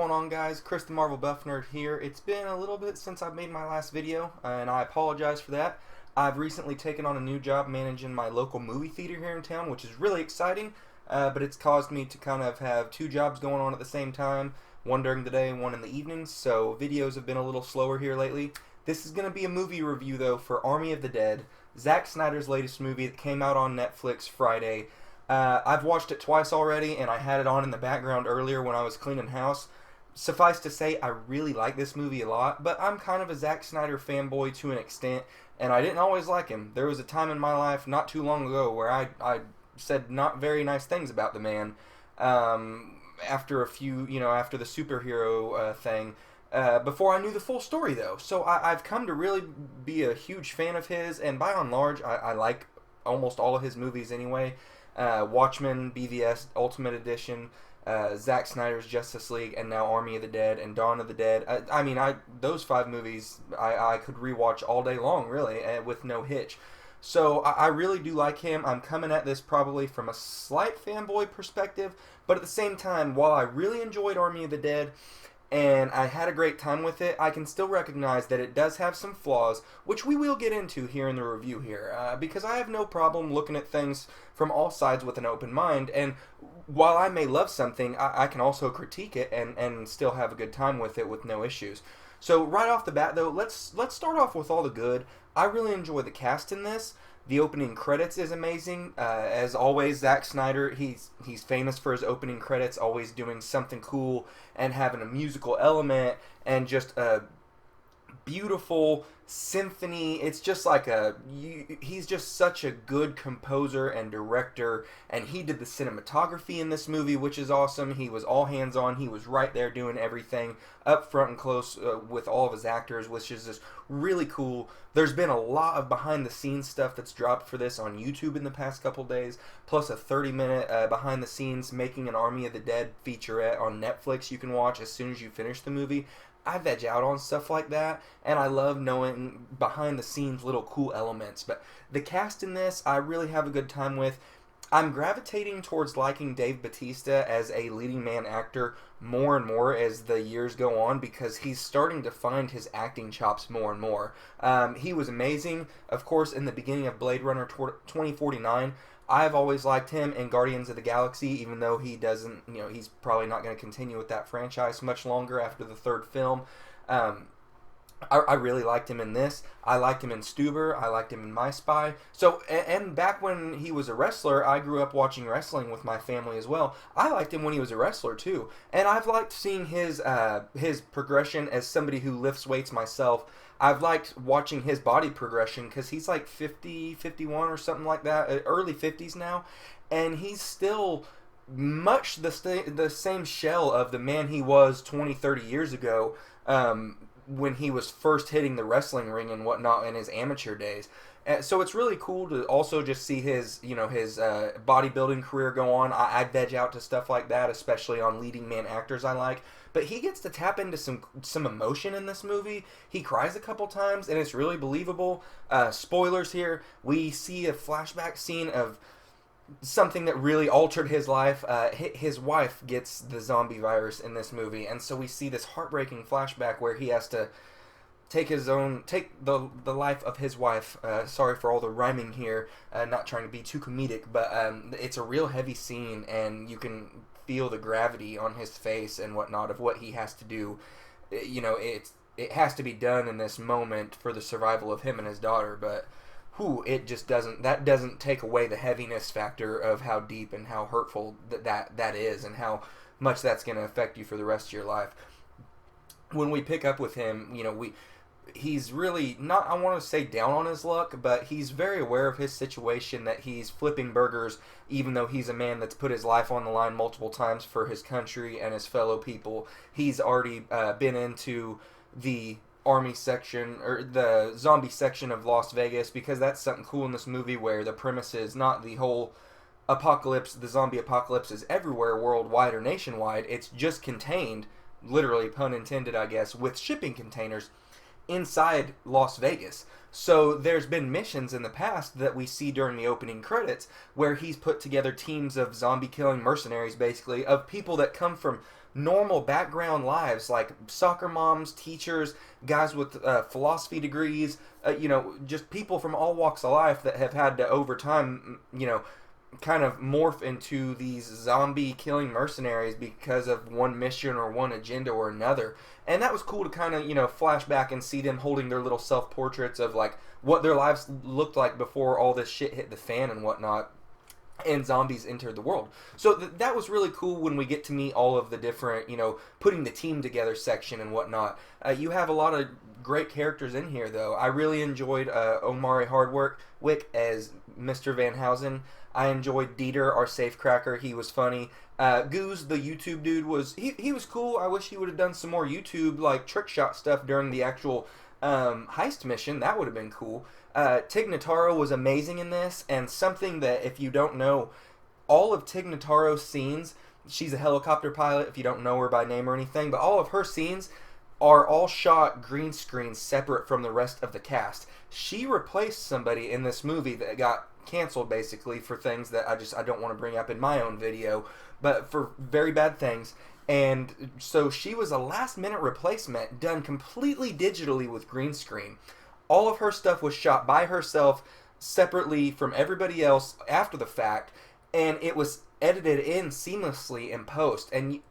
going on, guys? Chris the Marvel Buff Nerd here. It's been a little bit since I've made my last video, and I apologize for that. I've recently taken on a new job managing my local movie theater here in town, which is really exciting, but it's caused me to kind of have two jobs going on at the same time, one during the day and one in the evenings, so videos have been a little slower here lately. This is going to be a movie review, though, for Army of the Dead, Zack Snyder's latest movie that came out on Netflix Friday. I've watched it twice already, and I had it on in the background earlier when I was cleaning house. Suffice to say, I really like this movie a lot, but I'm kind of a Zack Snyder fanboy to an extent, and I didn't always like him. There was a time in my life not too long ago where I said not very nice things about the man after a few, after the superhero thing. Before I knew the full story, though. So I've come to really be a huge fan of his, and by and large, I like almost all of his movies anyway. Watchmen, BVS, Ultimate Edition, Zack Snyder's Justice League, and now Army of the Dead and Dawn of the Dead. Those five movies I could rewatch all day long, really, with no hitch. So I really do like him. I'm coming at this probably from a slight fanboy perspective, but at the same time, while I really enjoyed Army of the Dead, and I had a great time with it, I can still recognize that it does have some flaws, which we will get into here in the review here, because I have no problem looking at things from all sides with an open mind, and while I may love something, I can also critique it and still have a good time with it with no issues. So right off the bat, though, let's start off with all the good. I really enjoy the cast in this. The opening credits is amazing. As always, Zack Snyder, he's famous for his opening credits, always doing something cool and having a musical element and just a beautiful symphony. It's just like he's just such a good composer and director, and he did the cinematography in this movie, which is awesome. He was all hands on. He was right there doing everything up front and close with all of his actors, which is just really cool. There's been a lot of behind the scenes stuff that's dropped for this on YouTube in the past couple days, plus a 30-minute behind the scenes making an Army of the Dead featurette on Netflix you can watch as soon as you finish the movie. I veg out on stuff like that, and I love knowing behind the scenes little cool elements. But the cast in this, I really have a good time with. I'm gravitating towards liking Dave Bautista as a leading man actor more and more as the years go on, because he's starting to find his acting chops more and more. He was amazing, of course, in the beginning of Blade Runner 2049. I've always liked him in Guardians of the Galaxy, even though he doesn't, he's probably not going to continue with that franchise much longer after the third film. I really liked him in this. I liked him in Stuber. I liked him in My Spy. So, and back when he was a wrestler, I grew up watching wrestling with my family as well. I liked him when he was a wrestler too. And I've liked seeing his progression as somebody who lifts weights myself. I've liked watching his body progression because he's like 50, 51 or something like that, early 50s now, and he's still much the same shell of the man he was 20, 30 years ago when he was first hitting the wrestling ring and whatnot in his amateur days. So it's really cool to also just see his bodybuilding career go on. I veg out to stuff like that, especially on leading man actors I like. But he gets to tap into some emotion in this movie. He cries a couple times, and it's really believable. Spoilers here. We see a flashback scene of something that really altered his life. His wife gets the zombie virus in this movie, and so we see this heartbreaking flashback where he has to take the life of his wife. Sorry for all the rhyming here, not trying to be too comedic, but it's a real heavy scene, and you can feel the gravity on his face and whatnot of what he has to do. It has to be done in this moment for the survival of him and his daughter, but it just doesn't take away the heaviness factor of how deep and how hurtful that is, and how much that's going to affect you for the rest of your life. When we pick up with him, he's really not, I want to say, down on his luck, but he's very aware of his situation, that he's flipping burgers even though he's a man that's put his life on the line multiple times for his country and his fellow people. He's already been into the army section, or the zombie section of Las Vegas, because that's something cool in this movie, where the premise is not the whole apocalypse, the zombie apocalypse is everywhere worldwide or nationwide. It's just contained, literally, pun intended I guess, with shipping containers inside Las Vegas. So there's been missions in the past that we see during the opening credits where he's put together teams of zombie killing mercenaries, basically, of people that come from normal background lives, like soccer moms, teachers, guys with philosophy degrees, just people from all walks of life that have had to, over time, kind of morph into these zombie killing mercenaries because of one mission or one agenda or another. And that was cool to kind of, flash back and see them holding their little self-portraits of like what their lives looked like before all this shit hit the fan and whatnot, and zombies entered the world. So that was really cool when we get to meet all of the different, putting the team together section and whatnot. You have a lot of great characters in here, though. I really enjoyed Omari Hardwick as Mr. Van Housen. I enjoyed Dieter, our safecracker. He was funny. Goose, the YouTube dude, he was cool. I wish he would have done some more YouTube like trick shot stuff during the actual heist mission. That would have been cool. Tig Notaro was amazing in this, and something that, if you don't know, all of Tig Notaro's scenes, she's a helicopter pilot if you don't know her by name or anything, but all of her scenes are all shot green screen separate from the rest of the cast. She replaced somebody in this movie that got canceled basically for things that I don't want to bring up in my own video, but for very bad things. And so she was a last minute replacement done completely digitally with green screen. All of her stuff was shot by herself separately from everybody else after the fact, and it was edited in seamlessly in post. And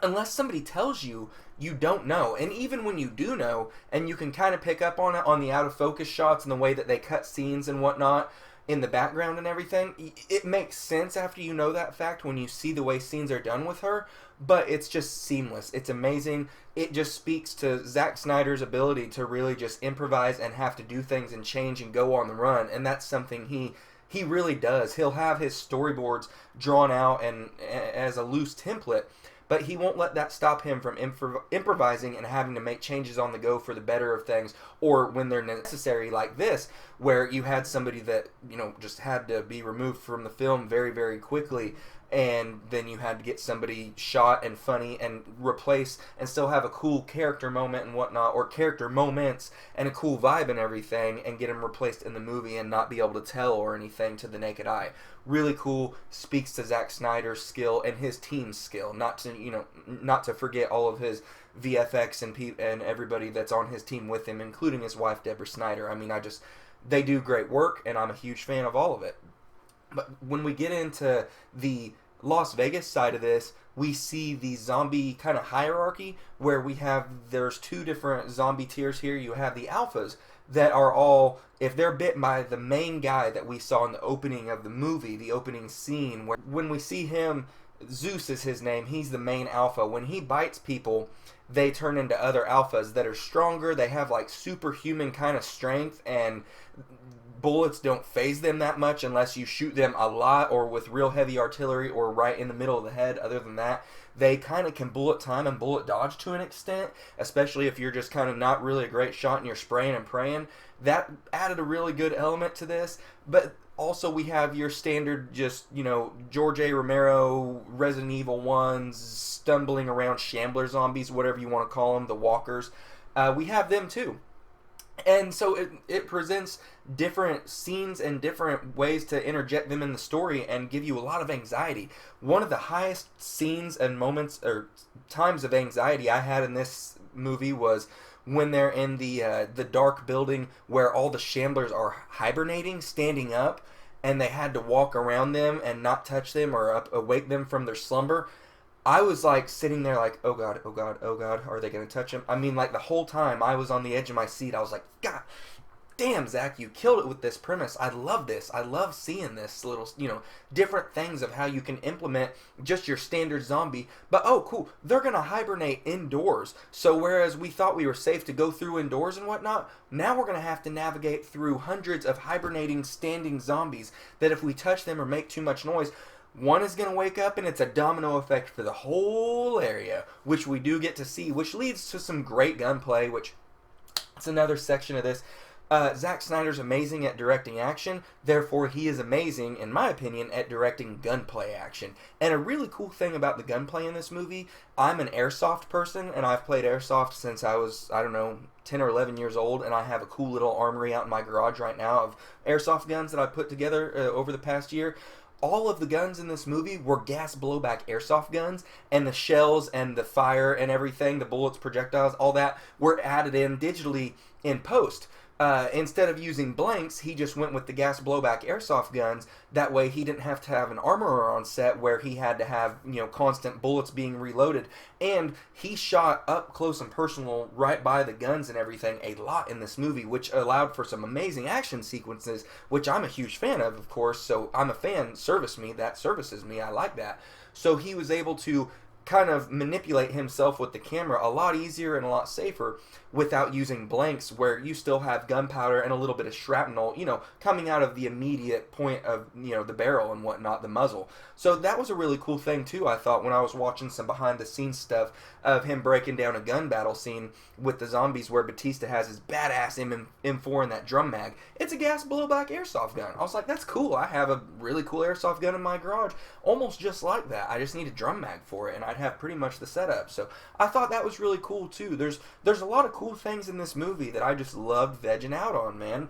unless somebody tells you, you don't know. And even when you do know, and you can kind of pick up on it on the out of focus shots and the way that they cut scenes and whatnot in the background and everything, it makes sense after you know that fact when you see the way scenes are done with her. But it's just seamless. It's amazing. It just speaks to Zack Snyder's ability to really just improvise and have to do things and change and go on the run. And that's something he really does. He'll have his storyboards drawn out and as a loose template, but he won't let that stop him from improvising and having to make changes on the go for the better of things, or when they're necessary, like this, where you had somebody that, just had to be removed from the film very, very quickly, and then you had to get somebody shot and funny and replace and still have a cool character moment and whatnot, or character moments and a cool vibe and everything, and get him replaced in the movie and not be able to tell or anything to the naked eye. Really cool. Speaks to Zack Snyder's skill and his team's skill. Not to forget all of his VFX and everybody that's on his team with him, including his wife Deborah Snyder. I mean, they do great work, and I'm a huge fan of all of it. But when we get into the Las Vegas side of this, we see the zombie kind of hierarchy where there's two different zombie tiers here. You have the alphas that are all, if they're bit by the main guy that we saw in the opening of the movie, the opening scene, where when we see him, Zeus is his name, he's the main alpha. When he bites people, they turn into other alphas that are stronger. They have like superhuman kind of strength, and bullets don't phase them that much unless you shoot them a lot or with real heavy artillery or right in the middle of the head. Other than that, they kind of can bullet time and bullet dodge to an extent, especially if you're just kind of not really a great shot and you're spraying and praying. That added a really good element to this. But also we have your standard just, George A. Romero, Resident Evil 1s, stumbling around shambler zombies, whatever you want to call them, the walkers. We have them too. And so it presents different scenes and different ways to interject them in the story and give you a lot of anxiety. One of the highest scenes and moments or times of anxiety I had in this movie was when they're in the dark building where all the shamblers are hibernating, standing up, and they had to walk around them and not touch them or awake them from their slumber. I was like sitting there like, oh God, oh God, oh God, are they going to touch him? I mean, like the whole time I was on the edge of my seat. I was like, God damn, Zach, you killed it with this premise. I love this. I love seeing this little, different things of how you can implement just your standard zombie. But, oh, cool, they're going to hibernate indoors. So whereas we thought we were safe to go through indoors and whatnot, now we're going to have to navigate through hundreds of hibernating standing zombies that if we touch them or make too much noise, one is going to wake up, and it's a domino effect for the whole area, which we do get to see, which leads to some great gunplay, which it's another section of this. Zack Snyder's amazing at directing action, therefore he is amazing, in my opinion, at directing gunplay action. And a really cool thing about the gunplay in this movie, I'm an airsoft person, and I've played airsoft since I was, I don't know, 10 or 11 years old, and I have a cool little armory out in my garage right now of airsoft guns that I put together over the past year. All of the guns in this movie were gas blowback airsoft guns, and the shells and the fire and everything, the bullets, projectiles, all that were added in digitally in post. Instead of using blanks, he just went with the gas blowback airsoft guns. That way he didn't have to have an armorer on set where he had to have, constant bullets being reloaded. And he shot up close and personal right by the guns and everything a lot in this movie, which allowed for some amazing action sequences, which I'm a huge fan of course. So I'm a fan, service me, that services me, I like that. So he was able to kind of manipulate himself with the camera a lot easier and a lot safer without using blanks, where you still have gunpowder and a little bit of shrapnel, coming out of the immediate point of, the barrel and whatnot, the muzzle. So that was a really cool thing too, I thought, when I was watching some behind the scenes stuff of him breaking down a gun battle scene with the zombies where Bautista has his badass M4 in that drum mag. It's a gas blowback airsoft gun. I was like, that's cool. I have a really cool airsoft gun in my garage, almost just like that. I just need a drum mag for it, and I'd have pretty much the setup. So I thought that was really cool too. There's a lot of cool things in this movie that I just loved vegging out on, man.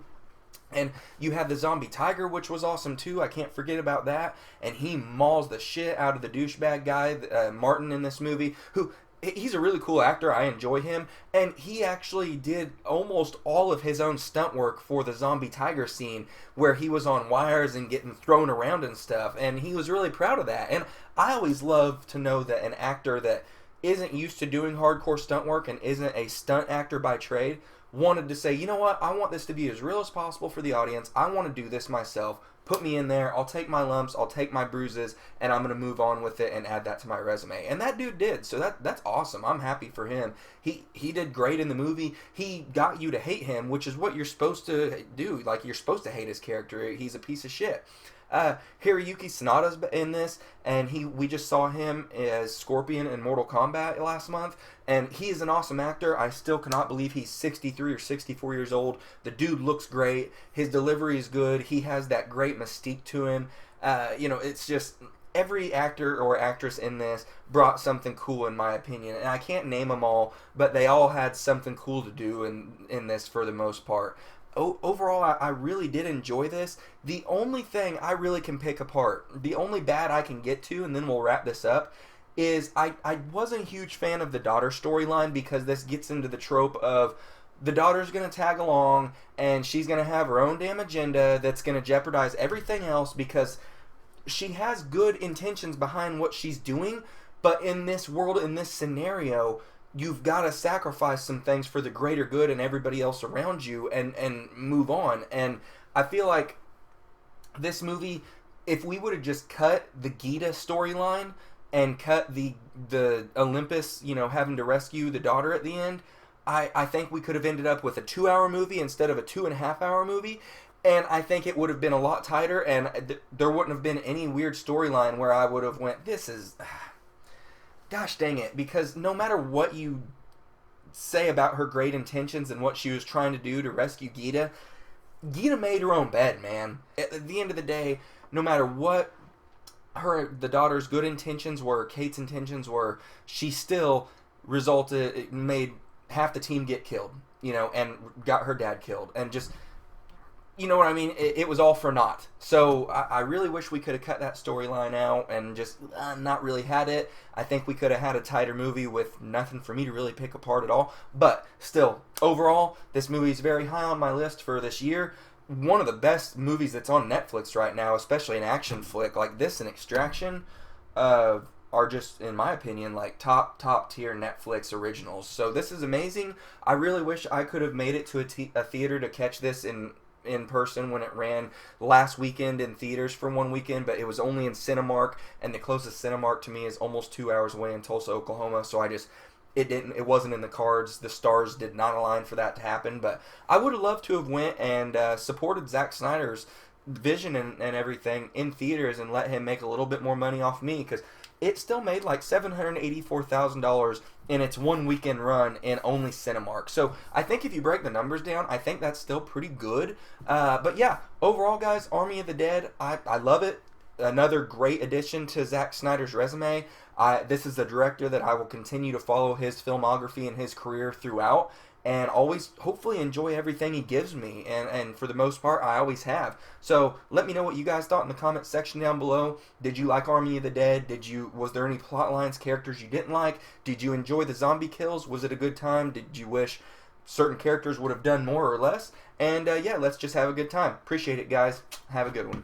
And you have the zombie tiger, which was awesome too. I can't forget about that. And he mauls the shit out of the douchebag guy, Martin, in this movie, who... He's a really cool actor. I enjoy him. And he actually did almost all of his own stunt work for the zombie tiger scene where he was on wires and getting thrown around and stuff. And he was really proud of that. And I always love to know that an actor that isn't used to doing hardcore stunt work and isn't a stunt actor by trade wanted to say, you know what, I want this to be as real as possible for the audience. I want to do this myself. Put me in there. I'll take my lumps. I'll take my bruises, and I'm going to move on with it and add that to my resume. And that dude did. So that's awesome. I'm happy for him. He did great in the movie. He got you to hate him, which is what you're supposed to do. Like, you're supposed to hate his character. He's a piece of shit. Hiroyuki Sanada's in this, and we just saw him as Scorpion in Mortal Kombat last month, and he is an awesome actor. I still cannot believe he's 63 or 64 years old. The dude looks great. His delivery is good. He has that great mystique to him. It's just... Every actor or actress in this brought something cool, in my opinion, and I can't name them all, but they all had something cool to do in this for the most part. Overall, I really did enjoy this. The only thing I really can pick apart, the only bad I can get to, and then we'll wrap this up, is I wasn't a huge fan of the daughter storyline, because this gets into the trope of the daughter's going to tag along, and she's going to have her own damn agenda that's going to jeopardize everything else, because she has good intentions behind what she's doing, but in this world, in this scenario, you've got to sacrifice some things for the greater good and everybody else around you and move on. And I feel like this movie, if we would have just cut the Gita storyline and cut the Olympus, having to rescue the daughter at the end, I think we could have ended up with a 2-hour movie instead of a 2.5-hour movie. And I think it would have been a lot tighter, and there wouldn't have been any weird storyline where I would have went, this is... Gosh dang it, because no matter what you say about her great intentions and what she was trying to do to rescue Gita made her own bed, man. At the end of the day, no matter what the daughter's good intentions were, Kate's intentions were, she still made half the team get killed, and got her dad killed, and just... You know what I mean? It was all for naught. So I really wish we could have cut that storyline out and just not really had it. I think we could have had a tighter movie with nothing for me to really pick apart at all. But still, overall, this movie is very high on my list for this year. One of the best movies that's on Netflix right now, especially an action flick like this and Extraction, are just, in my opinion, like top tier Netflix originals. So this is amazing. I really wish I could have made it to a theater to catch this in person when it ran last weekend in theaters for one weekend, but it was only in Cinemark, and the closest Cinemark to me is almost 2 hours away in Tulsa, Oklahoma, so it wasn't in the cards. The stars did not align for that to happen, but I would have loved to have went and supported Zack Snyder's vision and everything in theaters and let him make a little bit more money off me, because it still made like $784,000 in its one weekend run in only Cinemark. So I think if you break the numbers down, I think that's still pretty good. But yeah, overall, guys, Army of the Dead, I love it. Another great addition to Zack Snyder's resume. This is a director that I will continue to follow his filmography and his career throughout, and always hopefully enjoy everything he gives me, and for the most part I always have. So let me know what you guys thought in the comment section down below. Did you like Army of the Dead? Was there any plot lines, characters you didn't like? Did you enjoy the zombie kills? Was it a good time? Did you wish certain characters would have done more or less? And yeah, let's just have a good time. Appreciate it, guys. Have a good one.